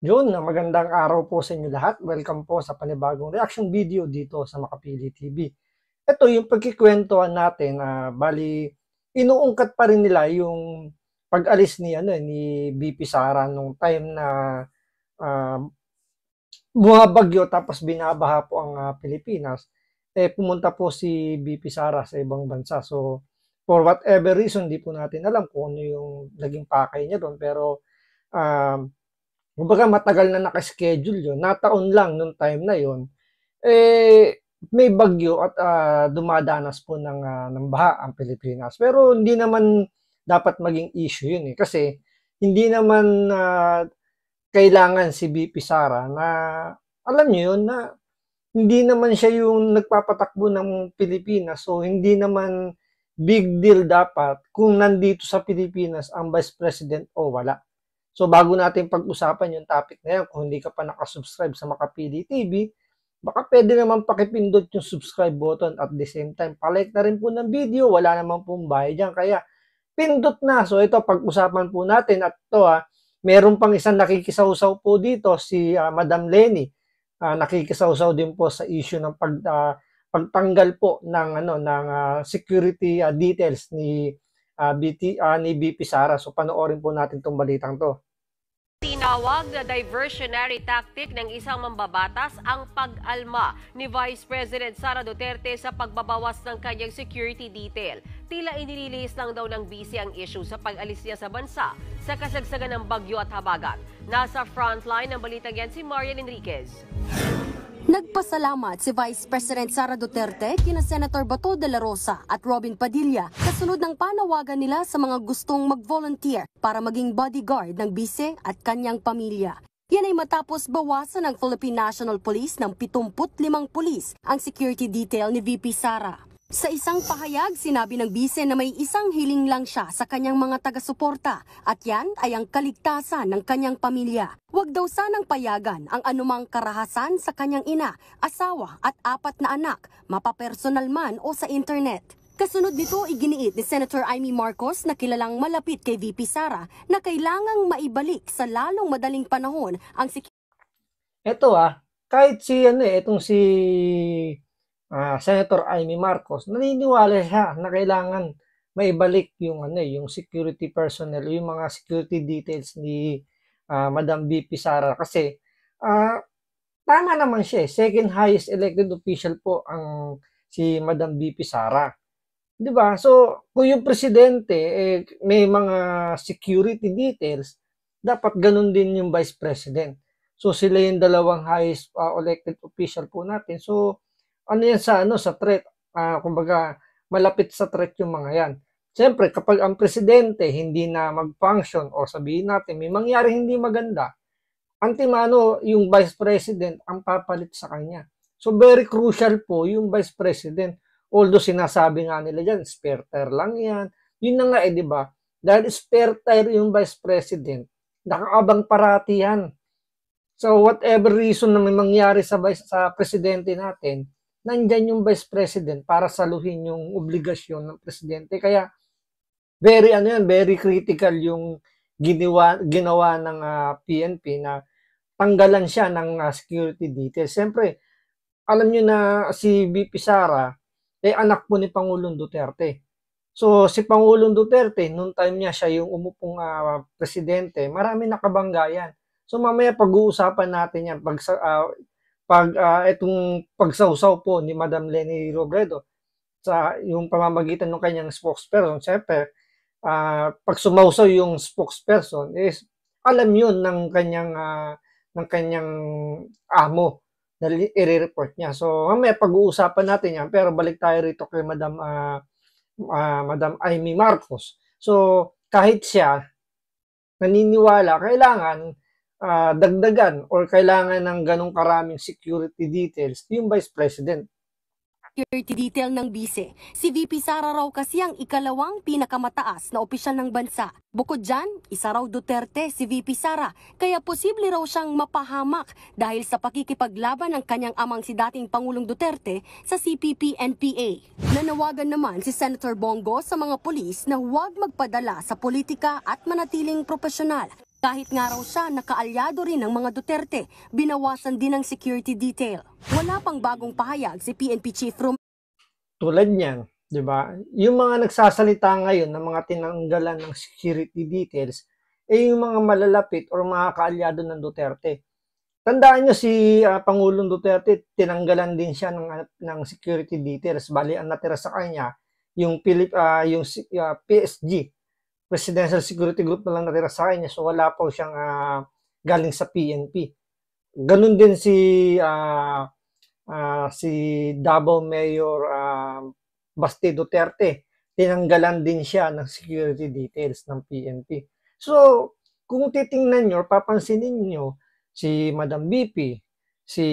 Yun, magandang araw po sa inyo lahat. Welcome po sa panibagong reaction video dito sa Makapili TV. Ito yung pagkikwentuhan natin, bali inuungkat pa rin nila yung pag-alis ni BP Sara nung time na ah, bumabagyo tapos binabaha po ang Pilipinas. Pumunta po si BP Sara sa ibang bansa. So for whatever reason, di po natin alam kung ano yung naging pakay niya doon, pero um, kumbaga matagal na naka-schedule yun, nataon lang nung time na yun, may bagyo at dumadanas po ng baha ang Pilipinas. Pero hindi naman dapat maging issue yun, kasi hindi naman kailangan si BP Sara na, alam niyo yun, na hindi naman siya yung nagpapatakbo ng Pilipinas. So hindi naman big deal dapat kung nandito sa Pilipinas ang Vice President o wala. So bago natin pag-usapan yung topic na yan, kung hindi ka pa nakasubscribe sa Makapili TV, baka pwede naman pakipindot yung subscribe button at the same time, palike na rin po ng video, wala naman pong bayad dyan. Kaya pindot na. So ito, pag-usapan po natin at ito meron pang isang nakikisawsaw po dito, si Madam Lenny. Nakikisawsaw din po sa issue ng pagtanggal po ng security details ni BP Sara. So panoorin po natin tong balitang to. Tinawag na diversionary tactic ng isang mambabatas ang pag-alma ni Vice President Sara Duterte sa pagbabawas ng kanyang security detail. Tila inililis lang daw ng busy ang issue sa pag-alis niya sa bansa sa kasagsagan ng bagyo at habagat. Nasa frontline ng balitang yan si Marian Enriquez. Nagpasalamat si Vice President Sara Duterte kina Senator Bato de la Rosa at Robin Padilla kasunod ng panawagan nila sa mga gustong mag-volunteer para maging bodyguard ng bise at kanyang pamilya. Yan ay matapos bawasan ng Philippine National Police ng 75 pulis ang security detail ni VP Sara. Sa isang pahayag, sinabi ng bise na may isang hiling lang siya sa kanyang mga taga-suporta at yan ay ang kaligtasan ng kanyang pamilya. Huwag daw sanang payagan ang anumang karahasan sa kanyang ina, asawa at 4 na anak, mapapersonal man o sa internet. Kasunod nito, iginiit ni Senator Amy Marcos na kilalang malapit kay VP Sara na kailangang maibalik sa lalong madaling panahon ang Ito kahit itong si Senator Amy Marcos, naniniwala siya na kailangan maibalik yung security personnel, yung mga security details ni Madam BP Sara, kasi tama naman siya. Second highest elected official po ang si Madam BP Sara. 'Di ba? So, kung yung presidente may mga security details, dapat ganun din yung vice president. So, sila yung dalawang highest elected official po natin. So, ano yan sa threat? Kumbaga, malapit sa threat yung mga yan. Siyempre, kapag ang presidente hindi na mag-function o sabihin natin may mangyari hindi maganda, antimano yung vice president ang papalit sa kanya. So very crucial po yung vice president. Although sinasabi nga nila dyan, spare tire lang yan. Yun na nga di ba? Dahil spare tire yung vice president, nakaabang parati yan. So whatever reason na may mangyari sa presidente natin, nandyan yung vice president para saluhin yung obligasyon ng presidente. Kaya very critical yung ginawa ng PNP na tanggalan siya ng security details. Siyempre, alam niyo na si VP Sara, anak po ni Pangulong Duterte. So, si Pangulong Duterte, nung time niya siya yung umupong presidente, marami nakabanggayan. So, mamaya pag-uusapan natin yan, itong pagsawsaw po ni Madam Leni Robredo sa yung pamamagitan ng kanyang spokesperson. Siyempre, pag sumawsaw yung spokesperson, is alam yun ng kanyang amo na i-report niya. So, mamaya pag-uusapan natin yan. Pero balik tayo rito kay Madam Amy Marcos. So, kahit siya naniniwala, kailangan dagdagan or kailangan ng ganong karaming security details yung Vice President. Security detail ng bise. Si VP Sara raw kasi ang ikalawang pinakamataas na opisyal ng bansa. Bukod dyan, isa raw Duterte si VP Sara, kaya posible raw siyang mapahamak dahil sa pakikipaglaban ng kanyang amang si dating Pangulong Duterte sa CPP-NPA. Nanawagan naman si Senator Bongo sa mga pulis na huwag magpadala sa politika at manatiling profesional. Kahit nga raw siya nakaalyado rin ng mga Duterte, binawasan din ang security detail. Wala pang bagong pahayag si PNP Chief Romel Tulad niyan, 'di ba? Yung mga nagsasalita ngayon ng mga tinanggalan ng security details, yung mga malalapit o mga kaalyado ng Duterte. Tandaan nyo si Pangulong Duterte, tinanggalan din siya ng security details. Bali, ang natira sa kanya, yung PSG, Presidential Security Group na lang natira sa kanya. So, wala po siyang galing sa PNP. Ganun din si Davao Mayor Basti Duterte. Tinanggalan din siya ng security details ng PNP. So, kung titingnan nyo, papansinin nyo, si Madam BP, si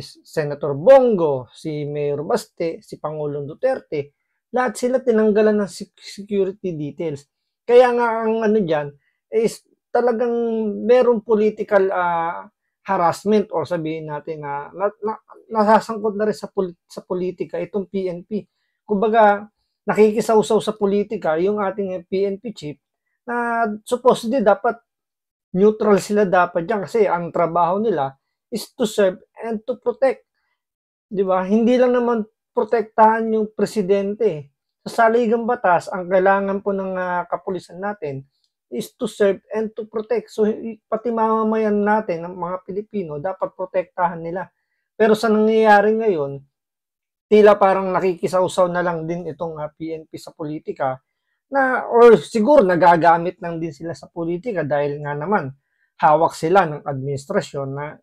Senator Bongo, si Mayor Baste, si Pangulong Duterte, lahat sila tinanggalan ng security details. Kaya nga ang ano dyan is talagang merong political harassment o sabihin natin na nasasangkot na rin sa politika itong PNP. Kumbaga, nakikisaw-saw sa politika yung ating PNP chief na supposedly dapat neutral sila dapat dyan kasi ang trabaho nila is to serve and to protect. Di ba? Hindi lang naman protektahan yung presidente. Sa saligang batas, ang kailangan po ng kapulisan natin is to serve and to protect. So, pati mamamayan natin, ng mga Pilipino, dapat protektahan nila. Pero sa nangyayari ngayon, tila parang nakikisawsaw na lang din itong PNP sa politika na or siguro nagagamit lang din sila sa politika dahil nga naman hawak sila ng administrasyon na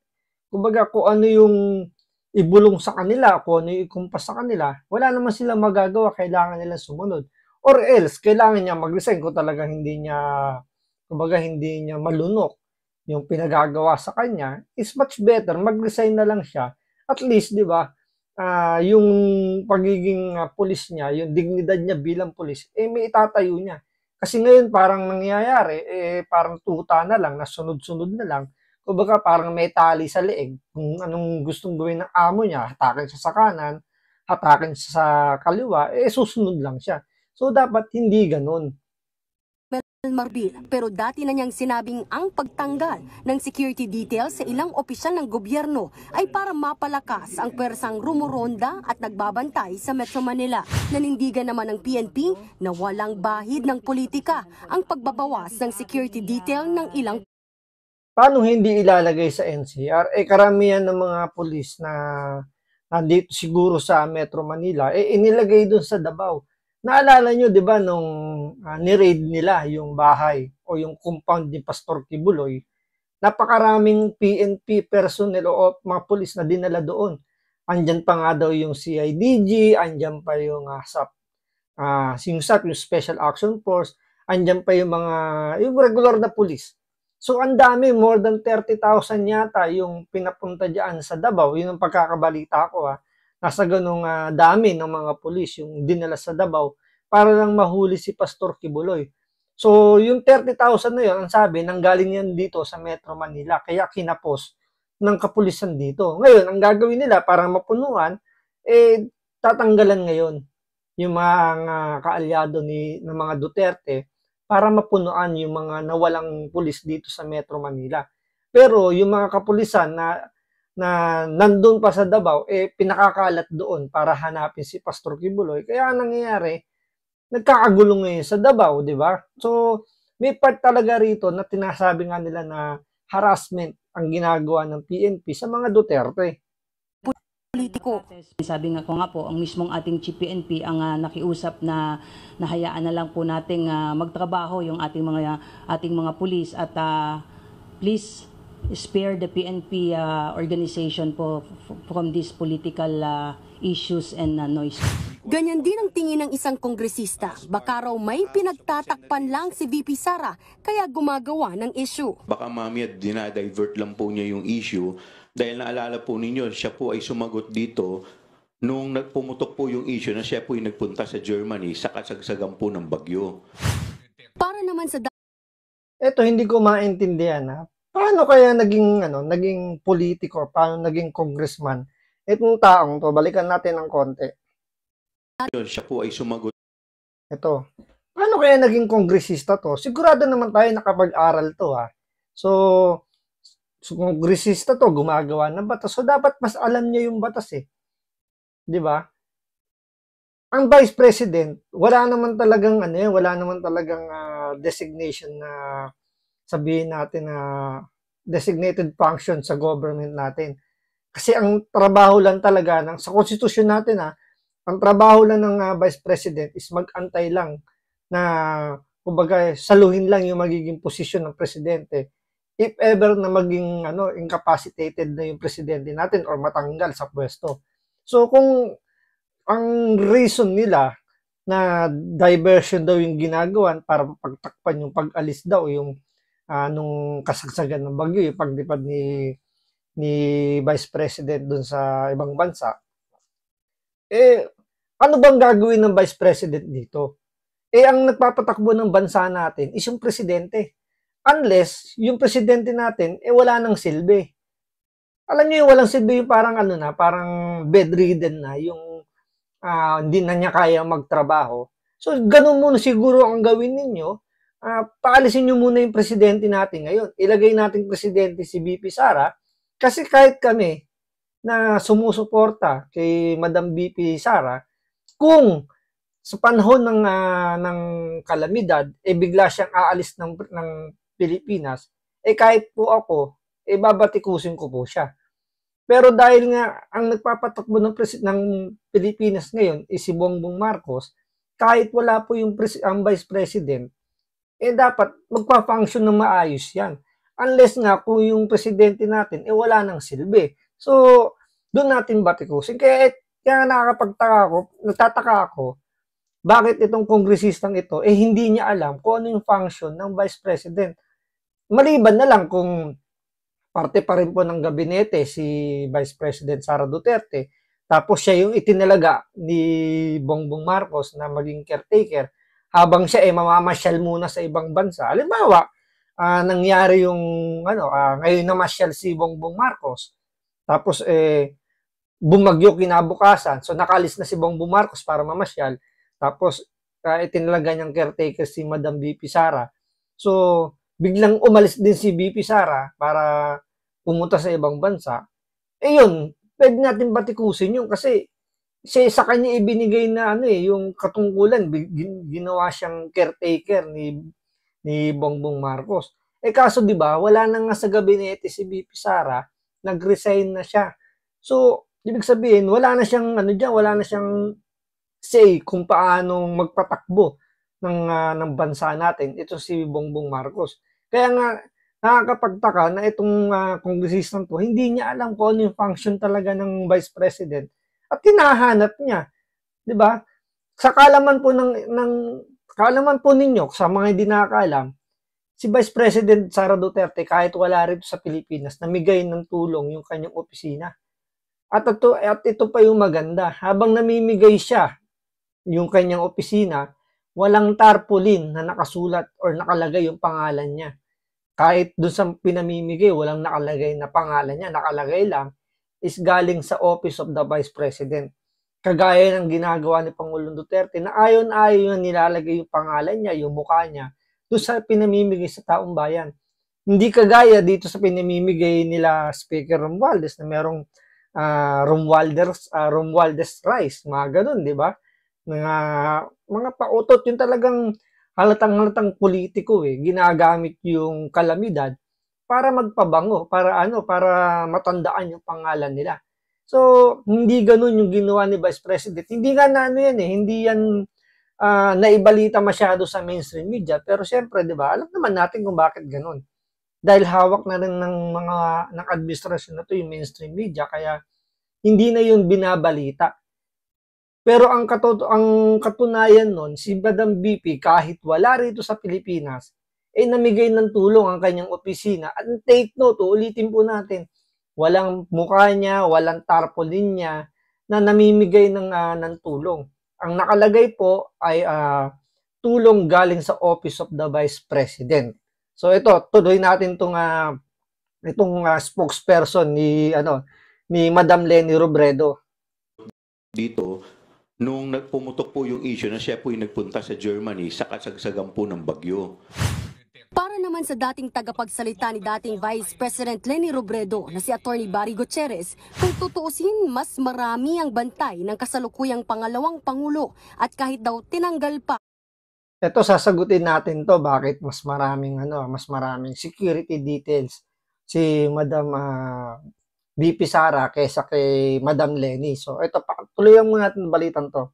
kumbaga kung ano yung ibulong sa kanila, kung ano yung ikumpas sa kanila, wala naman sila magagawa, kailangan nila sumunod. Or else, kailangan niya mag-resign kung talaga hindi niya malunok yung pinagagawa sa kanya, is much better, mag-resign na lang siya. At least, di ba, yung pagiging pulis niya, yung dignidad niya bilang pulis, may itatayo niya. Kasi ngayon parang nangyayari, parang tuta na lang, nasunod-sunod na lang. Kumbaga parang may tali sa leeg. Kung anong gustong gawin ng amo niya, hatakin siya sa kanan, hatakin siya sa kaliwa, susunod lang siya. So dapat hindi ganun. Marbil, pero dati na niyang sinabing ang pagtanggal ng security details sa ilang opisyal ng gobyerno ay para mapalakas ang pwersang rumuronda at nagbabantay sa Metro Manila. Nanindigan naman ng PNP na walang bahid ng politika ang pagbabawas ng security detail ng ilang. Paano hindi ilalagay sa NCR? Karamihan ng mga pulis na nandito siguro sa Metro Manila, inilagay doon sa Davao. Naalala nyo, di ba, nung ni-raid nila yung bahay o yung compound ni Pastor Kibuloy, napakaraming PNP personnel o mga pulis na dinala doon. Andyan pa nga daw yung CIDG, andyan pa yung SINGSAP, yung Special Action Force, andyan pa yung regular na pulis. So, ang dami, more than 30,000 yata yung pinapunta dyan sa Davao. Yun ang pagkakabalita ko, nasa ganung dami ng mga pulis yung dinala sa Davao para lang mahuli si Pastor Kibuloy. So, yung 30,000 na yun, ang sabi, nanggaling yan dito sa Metro Manila. Kaya kinapos ng kapulisan dito. Ngayon, ang gagawin nila para mapunuan, tatanggalan ngayon yung mga kaalyado ng mga Duterte para mapunuan yung mga nawalang pulis dito sa Metro Manila. Pero yung mga kapulisan na nandun pa sa Davao, pinakakalat doon para hanapin si Pastor Kibuloy. Kaya nangyayari, nagkakagulo ngayon sa Davao, di ba? So, may part talaga rito na tinasabi nga nila na harassment ang ginagawa ng PNP sa mga Duterte. Politiko. Sabi nga ko nga po, ang mismong ating Chief PNP ang nakiusap na nahayaan na lang po nating magtrabaho yung ating mga pulis at please spare the PNP organization po from these political issues and noise. Ganyan din ang tingin ng isang kongresista. Baka raw may pinagtatakpan lang si VP Sara kaya gumagawa ng issue. Baka mamaya dinadivert lang po niya yung issue dahil naalala po ninyo, siya po ay sumagot dito nung nagpumutok po yung issue na siya po ay nagpunta sa Germany sa kasagsagan po ng bagyo. Para naman sa Ito hindi ko maintindihan. Paano kaya naging politiko, paano naging congressman? Itong taong to, balikan natin ng konti. Siya po ay sumagot. Ito, paano kaya naging kongresista to? Sigurado naman tayo nakapag-aral to So kongresista to, gumagawa ng batas. So dapat mas alam niya yung batas eh. 'Di ba? Ang Vice President, wala naman talagang designation na sabihin natin na designated function sa government natin. Kasi ang trabaho lang talaga sa konstitusyon natin ang trabaho lang ng Vice President is mag-antay lang na kumbaga saluhin lang yung magiging posisyon ng presidente. If ever na maging incapacitated na yung presidente natin or matanggal sa pwesto. So kung ang reason nila na diversion daw yung ginagawan para pagtakpan yung pag-alis daw yung nung kasagsagan ng bagyo, yung pagdipad ni Vice President dun sa ibang bansa. Ano bang gagawin ng Vice President dito? Ang nagpapatakbo ng bansa natin is yung presidente. Unless yung presidente natin wala nang silbi. Alam niyo yung walang silbi yung parang parang bedridden na yung hindi na niya kaya magtrabaho. So ganun muna siguro ang gawin ninyo. Paalisin niyo muna yung presidente natin ngayon. Ilagay natin presidente si VP Sara kasi kahit kami na sumusuporta kay Madam VP Sara, kung sa panahon ng kalamidad bigla siyang aalis ng Pilipinas, kahit po ako, babatikusin ko po siya. Pero dahil nga ang nagpapatakbo ng Pilipinas ngayon is si Bongbong Marcos, kahit wala po ang Vice President, dapat magpa-function ng maayos yan. Unless nga kung yung presidente natin wala nang silbi. So, doon natin batikusin. Kaya nagtataka ako, bakit itong kongresistang ito, hindi niya alam kung ano yung function ng Vice President. Maliban na lang kung parte pa rin po ng gabinete si Vice President Sara Duterte, tapos siya yung itinalaga ni Bongbong Marcos na maging caretaker, habang siya mamamasyal muna sa ibang bansa. Halimbawa, nangyari yung ngayon namasyal si Bongbong Marcos, tapos bumagyo kinabukasan, so nakalis na si Bongbong Marcos para mamasyal, tapos itinalaga niyang caretaker si Madam VP Sara. So biglang umalis din si VP Sara para pumunta sa ibang bansa. Yun, pwede natin batikusin yun kasi sa kanya ibinigay na yung katungkulan, ginawa siyang caretaker ni Bongbong Marcos. Kaso 'di ba, wala na nga sa gabinete si VP Sara, nag-resign na siya. So, ibig sabihin, wala na siyang wala na siyang say kung paano magpatakbo ng bansa natin. Ito si Bongbong Marcos. Kaya nga nakakapagtaka na itong kongresistang to, hindi niya alam kung ano yung function talaga ng Vice President at hinahanap niya, 'di ba? Sa kaalaman po ninyo, sa mga hindi nakakaalam, si Vice President Sara Duterte kahit wala rito sa Pilipinas, namigay ng tulong yung kanyang opisina. At ito pa yung maganda, habang namimigay siya yung kanyang opisina, walang tarpaulin na nakasulat or nakalagay yung pangalan niya. Kahit doon sa pinamimigay, walang nakalagay na pangalan niya. Nakalagay lang is galing sa Office of the Vice President. Kagaya ng ginagawa ni Pangulong Duterte na ayon-ayon nilalagay yung pangalan niya, yung mukha niya, doon sa pinamimigay sa taong bayan. Hindi kagaya dito sa pinamimigay nila Speaker Romualdez na merong Romualdez Rice, mga ganun, di ba? Mga pautot, yung talagang halatang politiko ginagamit yung kalamidad para magpabango, para matandaan yung pangalan nila. So, hindi ganun yung ginawa ni Vice President. Hindi nga hindi yan naibalita masyado sa mainstream media, pero syempre, 'di ba? Alam naman natin kung bakit ganun. Dahil hawak na rin ng administrasyon na 'to yung mainstream media, kaya hindi na yun binabalita. Pero ang katunayan nun, si Madam VP, kahit wala rito sa Pilipinas, namigay ng tulong ang kanyang opisina. At take note, ulitin po natin, walang mukha niya, walang tarpaulin niya na namimigay ng tulong. Ang nakalagay po ay tulong galing sa Office of the Vice President. So ito, tuloy natin itong spokesperson ni Madam Leni Robredo. Dito, nung nagpumutok po yung issue na siya po yung nagpunta sa Germany sa kasagsagan po ng bagyo. Para naman sa dating tagapagsalita ni dating Vice President Leni Robredo na si Atty. Barry Gutierrez, kung tutuusin, mas marami ang bantay ng kasalukuyang pangalawang Pangulo at kahit daw tinanggal pa. Ito sasagutin natin to, bakit mas maraming security details si Madam VP Sara kaysa kay Madam Leni. So ito, tuloyan muna natin balitan to.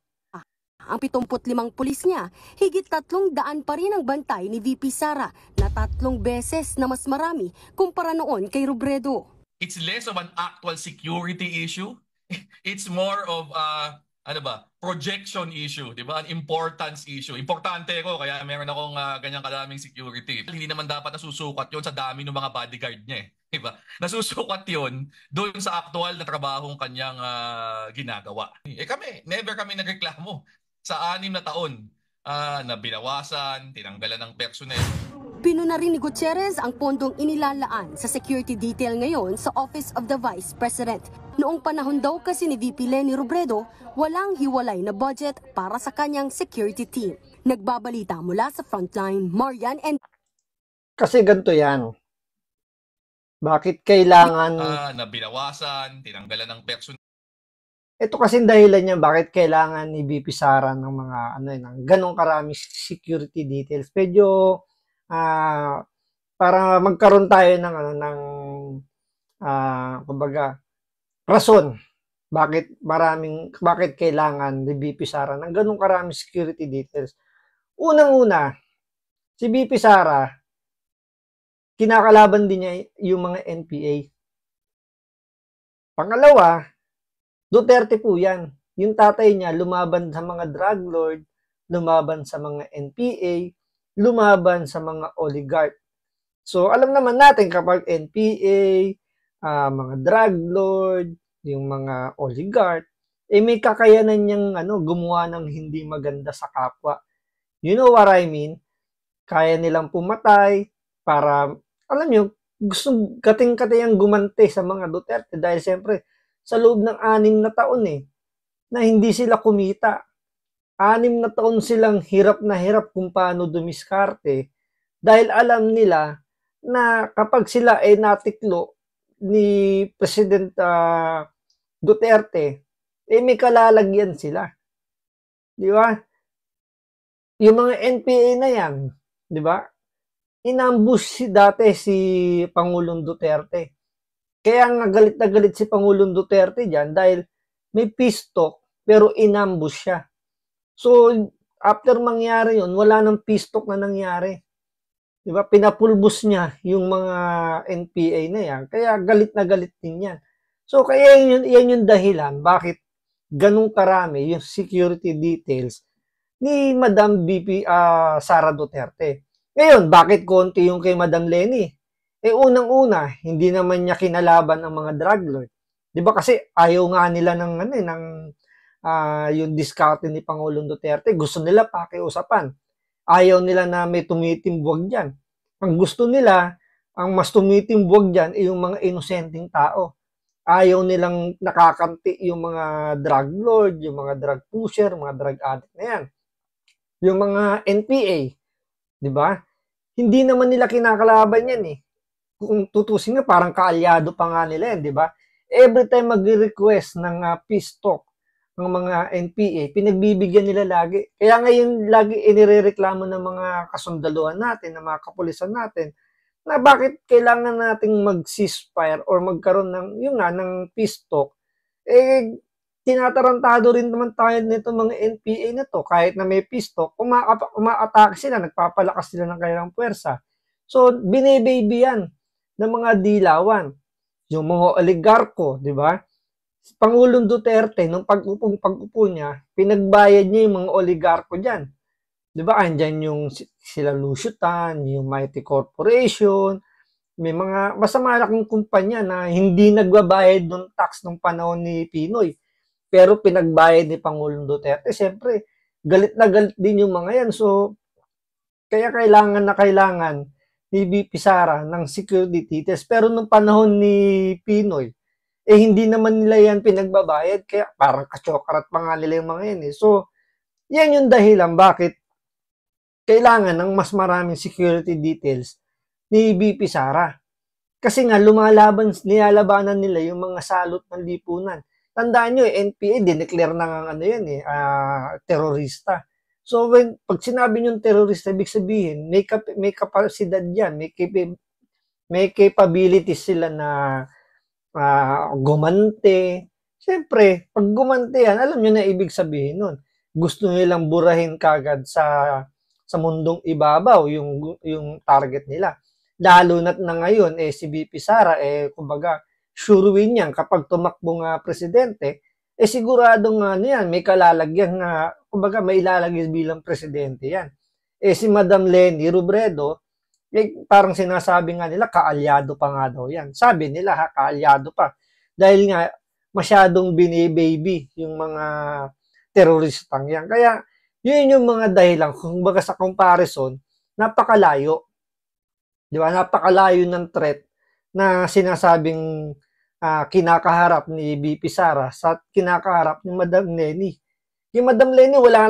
Ang 75 pulis niya, higit 300 pa rin ang bantay ni VP Sara na 3 beses na mas marami kumpara noon kay Robredo. It's less of an actual security issue. It's more of projection issue, di ba? An importance issue. Importante ko kaya meron akong ganyang karaming security. Hindi naman dapat nasusukat 'yon sa dami ng mga bodyguard niya, di ba? Nasusukat 'yon doon sa aktual na trabahong kanyang ginagawa. Never kami nagreklamo sa 6 na taon na binawasan, tinanggalan ng personnel. Pinuna rin ni Gutierrez ang pondong inilalaan sa security detail ngayon sa Office of the Vice President. Noong panahon daw kasi ni VP Leni Robredo, walang hiwalay na budget para sa kanyang security team. Nagbabalita mula sa Frontline, Marian and... Kasi ganito yan. Bakit kailangan... na binawasan, tinanggalan ng personnel. Ito kasi dahilan niya bakit kailangan ni VP Sara ng mga ng ganong karami security details. Medyo para magkaroon tayo ng kumbaga rason bakit kailangan ni VP Sara ng ganong karami security details. Unang-una, si VP Sara kinakalaban din niya yung mga NPA. Pangalawa, Duterte po yan. Yung tatay niya lumaban sa mga drug lord, lumaban sa mga NPA, lumaban sa mga oligarch. So alam naman natin kapag NPA, mga drug lord, yung mga oligarch, may kakayanan niyang gumawa ng hindi maganda sa kapwa. You know what I mean? Kaya nilang pumatay para, alam niyo, gusto kating-katayang gumante sa mga Duterte dahil siyempre sa loob ng 6 na taon na hindi sila kumita. 6 na taon silang hirap na hirap kung paano dumiskarte dahil alam nila na kapag sila ay natiklo ni President Duterte, may kalalagyan sila. Di ba? Yung mga NPA na yan, di ba? Inambush dati si Pangulong Duterte. Kaya nga galit na galit si Pangulong Duterte dyan dahil may peace talk pero inambush siya. So, after mangyari yun, wala nang peace talk na nangyari. Diba? Pinapulbos niya yung mga NPA na yan. Kaya galit na galit din yan. So, kaya yan yung dahilan bakit ganun karami yung security details ni Madam VP Sara Duterte. Ngayon, bakit konti yung kay Madam Leni? Unang-una, hindi naman niya kinalaban ang mga drug lord. 'Di ba kasi ayaw nga nila ng yung diskarte ni Pangulong Duterte. Gusto nila pakiusapan. Ayaw nila na may tumitimbwag diyan. Ang gusto nila, ang mas tumitimbwag diyan ay yung mga inosenteng tao. Ayaw nilang nakakamti yung mga drug lord, yung mga drug pusher, mga drug addict na yan. Yung mga NPA, 'di ba? Hindi naman nila kinakalaban yan Kung tutusin nga, parang kaalyado pa nga nila yan, di ba? Every time mag-request ng peace talk ng mga NPA, pinagbibigyan nila lagi. Kaya ngayon lagi inirereklamo ng mga kasundaluhan natin, ng mga kapulisan natin, na bakit kailangan nating mag-ceasefire or magkaroon ng peace talk. Tinatarantado rin naman tayo nito mga NPA na to. Kahit na may peace talk, uma-atake sila, nagpapalakas sila ng kanilang puwersa. So, binibaby yan ng mga dilawan. Yung mga oligarko, di ba? Pangulong Duterte, nung pag-upo niya, pinagbayad niya yung mga oligarko dyan. Di ba? Andyan yung sila Lusutan, yung Mighty Corporation, may mga basta malaking kumpanya na hindi nagbabayad ng tax nung panahon ni Pinoy. Pero pinagbayad ni Pangulong Duterte. Siyempre, galit na galit din yung mga yan. So, kaya kailangan ni VP Sara ng security details. Pero nung panahon ni Pinoy, hindi naman nila yan pinagbabayad. Kaya parang kachokarat pa nga nila yung mga yan So, yan yung dahilan bakit kailangan ng mas maraming security details ni VP Sara. Kasi nga, nilalabanan nila yung mga salot ng lipunan. Tandaan nyo, NPA, dineclare na nga terorista. So, pag sinabi nyo terorista, ibig sabihin, may kapasidad yan, may capabilities sila na gumante. Siyempre, pag gumante yan, alam nyo na ibig sabihin nun. Gusto nilang burahin kagad sa mundong ibabaw yung target nila. Lalo na ngayon, si VP Sara, kumbaga, sure win yan. Kapag tumakbo nga presidente, sigurado nga yan, may kalalagyan nga, kumbaga, may ilalagay bilang presidente yan. Si Madam Leni Robredo, parang sinasabi nga nila, kaalyado pa nga daw yan. Sabi nila, kaalyado pa. Dahil nga, masyadong binibaby yung mga teroristang yan. Kaya, yun yung mga dahilan. Kumbaga sa comparison, napakalayo. Di ba? Napakalayo ng threat na sinasabing kinakaharap ni VP Sara sa kinakaharap ni Madam Leni. Yung Madam Leni, wala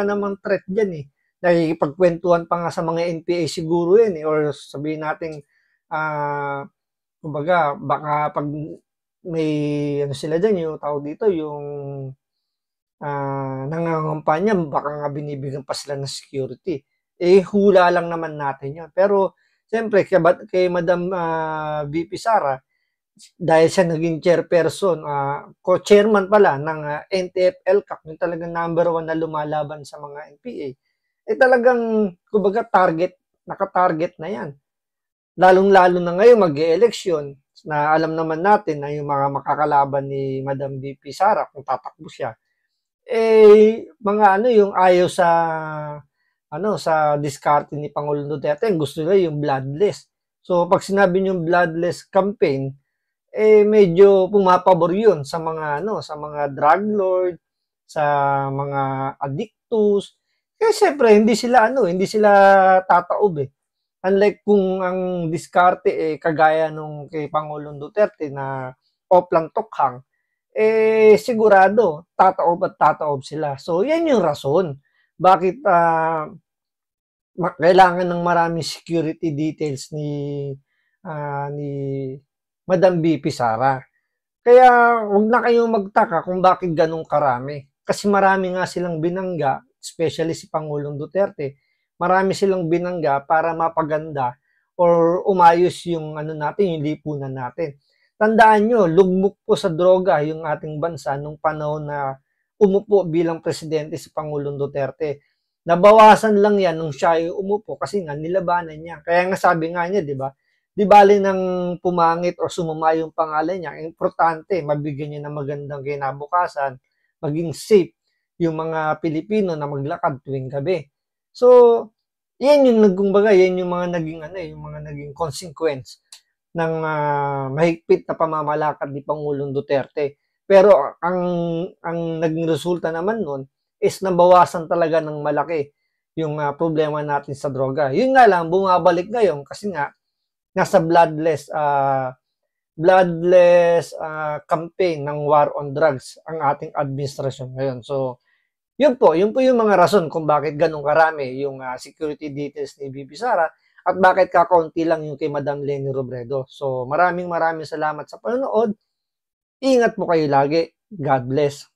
namang threat dyan eh. Nakikipagkwentuhan pa nga sa mga NPA siguro yan eh. Or sabihin natin, kumbaga, baka pag may sila dyan, yung tawag dito, yung nangangampanya, baka nga binibigyan pa sila ng security. Hula lang naman natin yun. Pero, siyempre, kay Madam VP Sara, dahil siya naging chairperson, co-chairman pala ng NTF-ELCAC, yung talagang number 1 na lumalaban sa mga NPA, talagang, kumbaga, naka-target na yan. Lalong-lalo na ngayon, mag-e-election, na alam naman natin na yung mga makakalaban ni Madam VP Sara, kung tatakbo siya, yung ayaw sa diskarte ni Pangulong Duterte, gusto nila yung bloodless. So, pag sinabi yung bloodless campaign, medyo pumapabor yun sa mga drug lord, sa mga addictus. Kaya siyempre, hindi sila tataob eh. Unlike kung ang diskarte kagaya nung kay Pangulong Duterte na oplang tokhang, sigurado, tataob sila. So, yan yung rason. Bakit kailangan ng maraming security details ni Madam VP Sara. Kaya huwag na kayong magtaka kung bakit ganun karami. Kasi marami nga silang binangga, especially si Pangulong Duterte, marami silang binangga para mapaganda or umayos yung yung lipunan natin. Tandaan nyo, lugmok po sa droga yung ating bansa nung panahon na umupo bilang presidente si Pangulong Duterte. Nabawasan lang yan nung siya yung umupo kasi nga nilabanan niya. Kaya nga sabi nga niya, di ba? Di bali nang pumangit o sumama yung pangalan niya, importante, mabigyan niya ng magandang kinabukasan, maging safe yung mga Pilipino na maglakad tuwing gabi. So, yan yung mga naging consequence ng mahigpit na pamamalakad ni Pangulong Duterte. Pero ang naging resulta naman nun is nabawasan talaga ng malaki yung problema natin sa droga. Yun nga lang, bumabalik ngayon kasi nga nasa bloodless campaign ng war on drugs ang ating administrasyon ngayon. So, yun po yung mga rason kung bakit ganun karami yung security details ni VP Sara at bakit kakaunti lang yung kay Madam Leni Robredo. So, maraming salamat sa panonood. Ingat po kayo lagi. God bless.